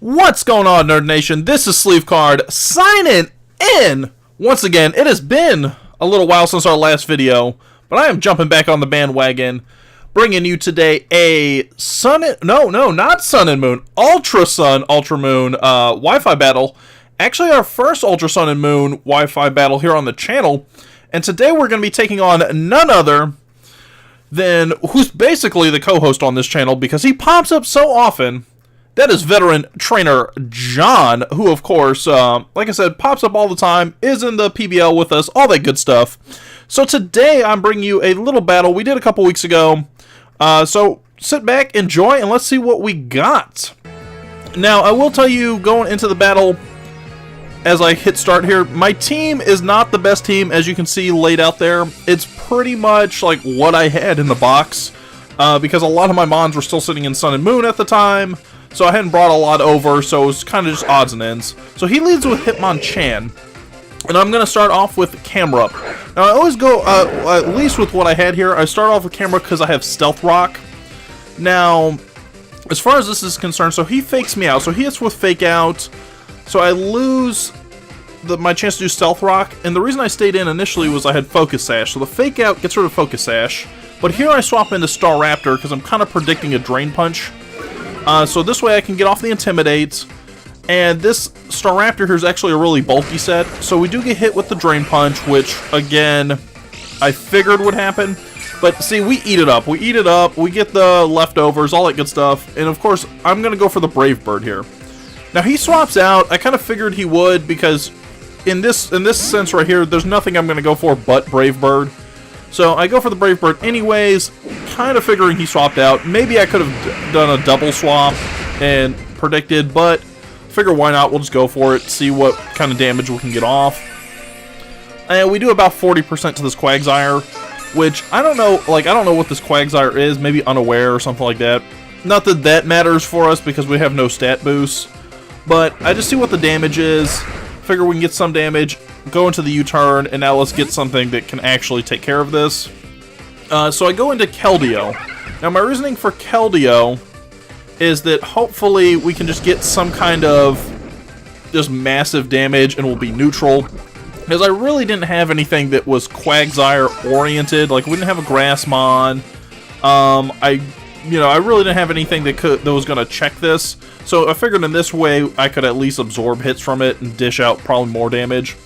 What's going on, Nerd Nation? This is Sleevecard signing in. Once again, it has been a little while since our last video, but I am jumping back on the bandwagon, bringing you today a not Sun and Moon, Ultra Sun, Ultra Moon Wi-Fi battle. Actually, our first Ultra Sun and Moon Wi-Fi battle here on the channel, and today we're going to be taking on none other than who's basically the co-host on this channel because he pops up so often. That is veteran trainer John, who, of course, like I said, pops up all the time, is in the PBL with us, all that good stuff. So today, I'm bringing you a little battle we did a couple weeks ago. So sit back, enjoy, and let's see what we got. Now, I will tell you, going into the battle, as I hit start here, my team is not the best team, as you can see laid out there. It's pretty much like what I had in the box, because a lot of my mons were still sitting in Sun and Moon at the time. So I hadn't brought a lot over, so it was kind of just odds and ends. So he leads with Hitmonchan, and I'm going to start off with Camera. Now I always go, at least with what I had here, I start off with Camera because I have Stealth Rock. Now, as far as this is concerned, so he fakes me out, so he hits with Fake Out, so I lose my chance to do Stealth Rock, and the reason I stayed in initially was I had Focus Sash, so the Fake Out gets rid of Focus Sash, but here I swap into Staraptor because I'm kind of predicting a Drain Punch. So this way I can get off the Intimidate, and this Staraptor here is actually a really bulky set, so we do get hit with the Drain Punch, which, again, I figured would happen, but see, we eat it up, we get the leftovers, all that good stuff, and of course, I'm going to go for the Brave Bird here. Now, he swaps out, I kind of figured he would, because in this sense right here, there's nothing I'm going to go for but Brave Bird. So I go for the Brave Bird anyways, kind of figuring he swapped out. Maybe I could have done a double swap and predicted, but figure why not, we'll just go for it, see what kind of damage we can get off. And we do about 40% to this Quagsire, which I don't know, I don't know what this Quagsire is, maybe Unaware or something like that. Not that that matters for us because we have no stat boost, but I just see what the damage is, figure we can get some damage, go into the U-turn, and now let's get something that can actually take care of this. So I go into Keldeo. Now my reasoning for Keldeo is that hopefully we can just get some kind of just massive damage and we'll be neutral. Because I really didn't have anything that was Quagsire oriented. Like, we didn't have a Grassmon. I really didn't have anything that was going to check this. So I figured in this way I could at least absorb hits from it and dish out probably more damage.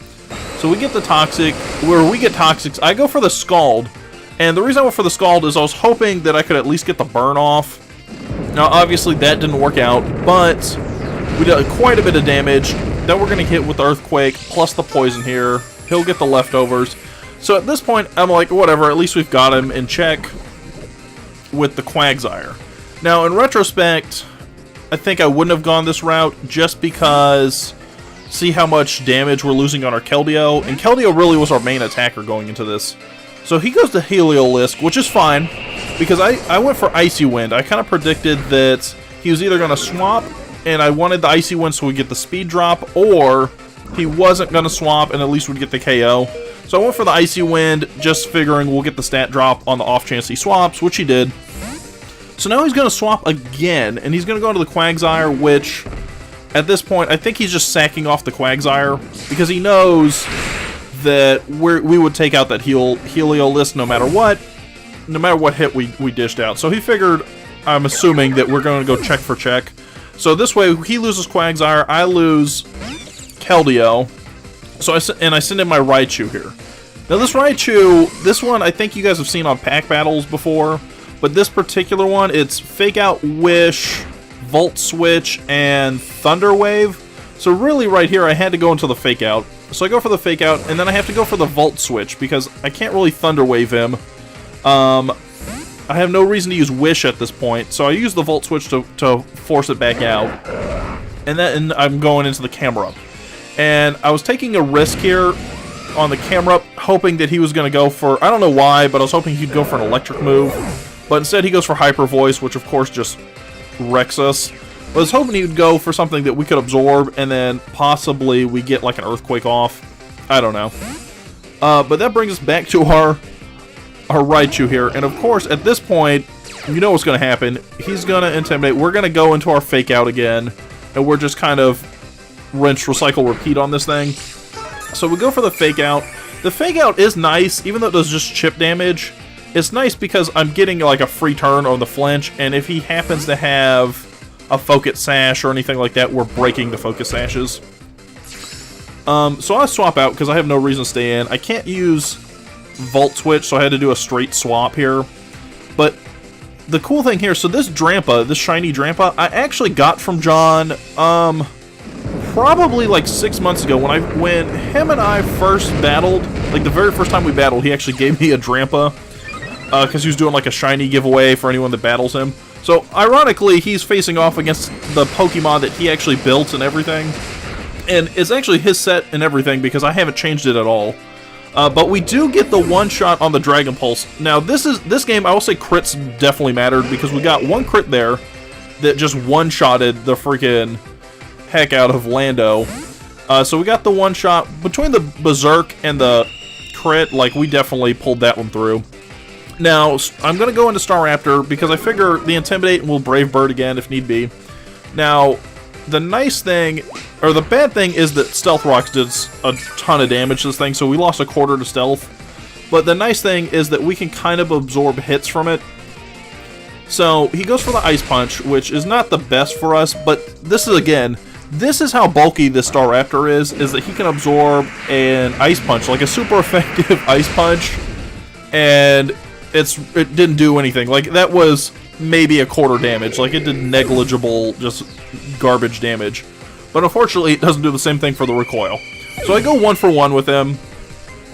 So we get the Toxic. Where we get Toxics, I go for the Scald. And the reason I went for the Scald is I was hoping that I could at least get the burn off. Now, obviously, that didn't work out, but we did quite a bit of damage. Then we're going to hit with the Earthquake, plus the Poison here. He'll get the leftovers. So at this point, I'm like, whatever, at least we've got him in check with the Quagsire. Now, in retrospect, I think I wouldn't have gone this route just because... see how much damage we're losing on our Keldeo, and Keldeo really was our main attacker going into this. So he goes to Heliolisk, which is fine, because I went for Icy Wind. I kind of predicted that he was either going to swap, and I wanted the Icy Wind so we get the speed drop, or he wasn't going to swap, and at least we'd get the KO. So I went for the Icy Wind, just figuring we'll get the stat drop on the off chance he swaps, which he did. So now he's going to swap again, and he's going to go into the Quagsire, which... at this point, I think he's just sacking off the Quagsire because he knows that we would take out that Heliolisk no matter what hit we dished out. So he figured, I'm assuming, that we're going to go check for check. So this way, he loses Quagsire, I lose Keldeo. So I send in my Raichu here. Now this Raichu, this one I think you guys have seen on pack battles before, but this particular one, it's Fake Out, Wish, Volt Switch, and Thunder Wave. So really right here I had to go into the Fake Out. So I go for the Fake Out, and then I have to go for the Volt Switch because I can't really Thunder Wave him. I have no reason to use Wish at this point, so I use the Volt Switch to force it back out. And then I'm going into the Camera. And I was taking a risk here on the Camera, hoping that he was going to go for, I don't know why, but I was hoping he'd go for an electric move. But instead he goes for Hyper Voice, which of course just wrecks us. I was hoping he would go for something that we could absorb, and then possibly we get like an Earthquake off. I don't know. But that brings us back to our Raichu here, and of course at this point, you know what's going to happen. He's going to Intimidate. We're going to go into our Fake Out again. and we're just kind of rinse, recycle, repeat on this thing. So we go for the Fake Out. The Fake Out is nice, even though it does just chip damage. It's nice because I'm getting like a free turn on the flinch, and if he happens to have a Focus Sash or anything like that, we're breaking the Focus Sashes. So I swap out because I have no reason to stay in. I can't use Volt Switch, so I had to do a straight swap here. But the cool thing here, so this Drampa, this shiny Drampa, I actually got from John, probably like 6 months ago when him and I first battled. Like the very first time we battled, he actually gave me a Drampa. Because he was doing like a shiny giveaway for anyone that battles him. So, ironically, he's facing off against the Pokemon that he actually built and everything. And it's actually his set and everything because I haven't changed it at all. But we do get the one-shot on the Dragon Pulse. Now, this game, I will say crits definitely mattered because we got one crit there that just one-shotted the freaking heck out of Lando. So we got the one-shot. Between the Berserk and the crit, like, we definitely pulled that one through. Now, I'm going to go into Staraptor because I figure the Intimidate will Brave Bird again if need be. Now, the nice thing, or the bad thing, is that Stealth Rocks did a ton of damage to this thing, so we lost a quarter to Stealth. But the nice thing is that we can kind of absorb hits from it. So, he goes for the Ice Punch, which is not the best for us, but this is, again, this is how bulky this Staraptor is that he can absorb an Ice Punch, like a super effective Ice Punch, and it didn't do anything. Like, that was maybe a quarter damage. Like, it did negligible, just garbage damage. But unfortunately, it doesn't do the same thing for the recoil. So I go 1-for-1 with him.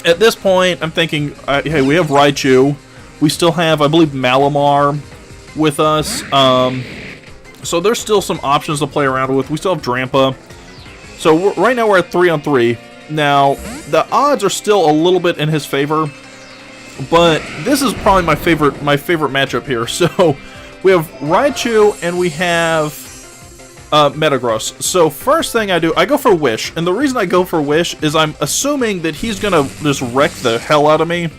At this point, I'm thinking, hey, we have Raichu. We still have, I believe, Malamar with us. So there's still some options to play around with. We still have Drampa. So right now we're at 3-on-3. Now, the odds are still a little bit in his favor. But this is probably my favorite matchup here. So we have Raichu and we have Metagross. So first thing I do, I go for Wish. And the reason I go for Wish is I'm assuming that he's going to just wreck the hell out of me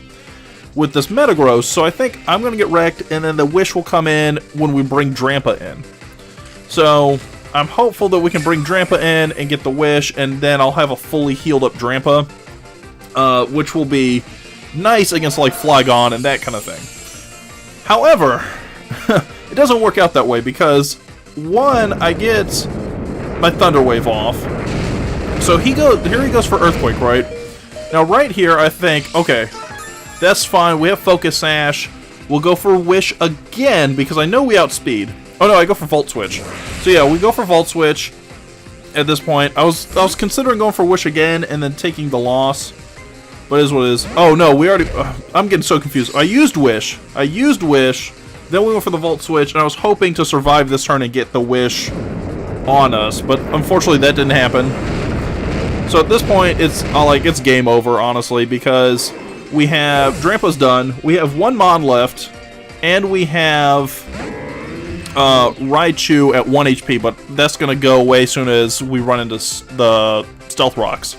with this Metagross. So I think I'm going to get wrecked and then the Wish will come in when we bring Drampa in. So I'm hopeful that we can bring Drampa in and get the Wish, and then I'll have a fully healed up Drampa, which will be nice against like Flygon and that kind of thing. However, it doesn't work out that way because one, I get my Thunder Wave off. So here he goes for Earthquake, right? Now right here I think, okay, that's fine. We have Focus Sash. We'll go for Wish again because I know we outspeed. Oh no, I go for Volt Switch. So yeah, we go for Volt Switch at this point. I was considering going for Wish again and then taking the loss. But it is what it is. Oh no, we already... I'm getting so confused. I used Wish. Then we went for the Volt Switch, and I was hoping to survive this turn and get the Wish on us. But unfortunately, that didn't happen. So at this point, it's game over, honestly, because we have... Drampa's done. We have one Mon left, and we have Raichu at 1 HP, but that's going to go away as soon as we run into the Stealth Rocks.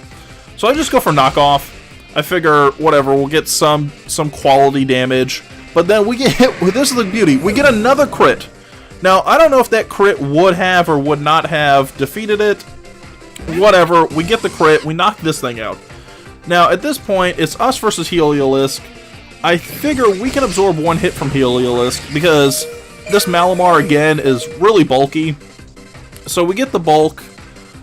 So I just go for Knockoff. I figure, whatever, we'll get some quality damage. But then we get hit with, this is the beauty, we get another crit. Now, I don't know if that crit would have or would not have defeated it. Whatever, we get the crit, we knock this thing out. Now, at this point, it's us versus Heliolisk. I figure we can absorb one hit from Heliolisk because this Malamar, again, is really bulky. So we get the bulk.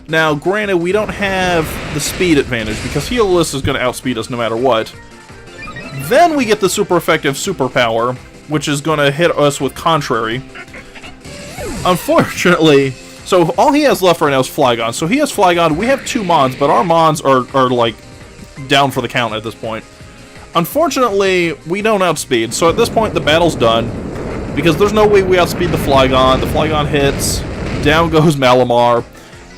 Now, granted, we don't have the speed advantage because Heliolisk is going to outspeed us no matter what. Then we get the super effective Superpower, which is going to hit us with Contrary. Unfortunately, so all he has left right now is Flygon. So he has Flygon, we have 2 Mons, but our Mons are like down for the count at this point. Unfortunately, we don't outspeed, so at this point the battle's done. Because there's no way we outspeed the Flygon. The Flygon hits, down goes Malamar.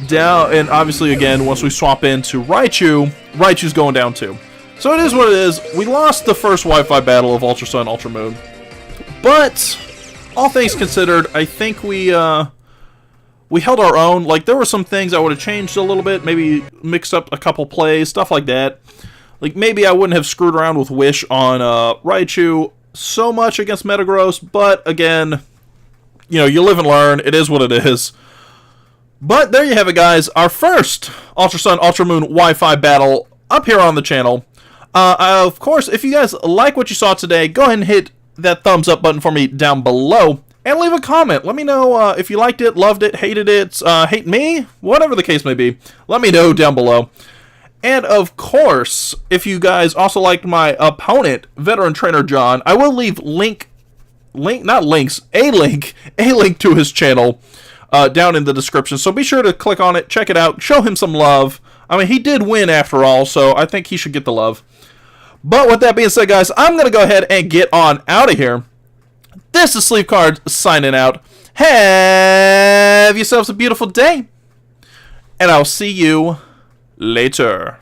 Down, and obviously again, once we swap into Raichu, Raichu's going down too. So it is what it is. We lost the first Wi-Fi battle of Ultra Sun, Ultra Moon. But, all things considered, I think we held our own. Like, there were some things I would have changed a little bit. Maybe mixed up a couple plays, stuff like that. Like, maybe I wouldn't have screwed around with Wish on Raichu so much against Metagross. But, again, you know, you live and learn. It is what it is. But there you have it, guys. Our first Ultra Sun, Ultra Moon Wi-Fi battle up here on the channel. Of course, if you guys like what you saw today, go ahead and hit that thumbs up button for me down below. And leave a comment. Let me know if you liked it, loved it, hated it, hate me, whatever the case may be. Let me know down below. And of course, if you guys also liked my opponent, Veteran Trainer John, I will leave a link to his channel down in the description. So be sure to click on it, check it out, show him some love. I mean, he did win after all, so I think he should get the love. But with that being said, guys, I'm going to go ahead and get on out of here. This is Sleevecard signing out. Have yourselves a beautiful day, and I'll see you later.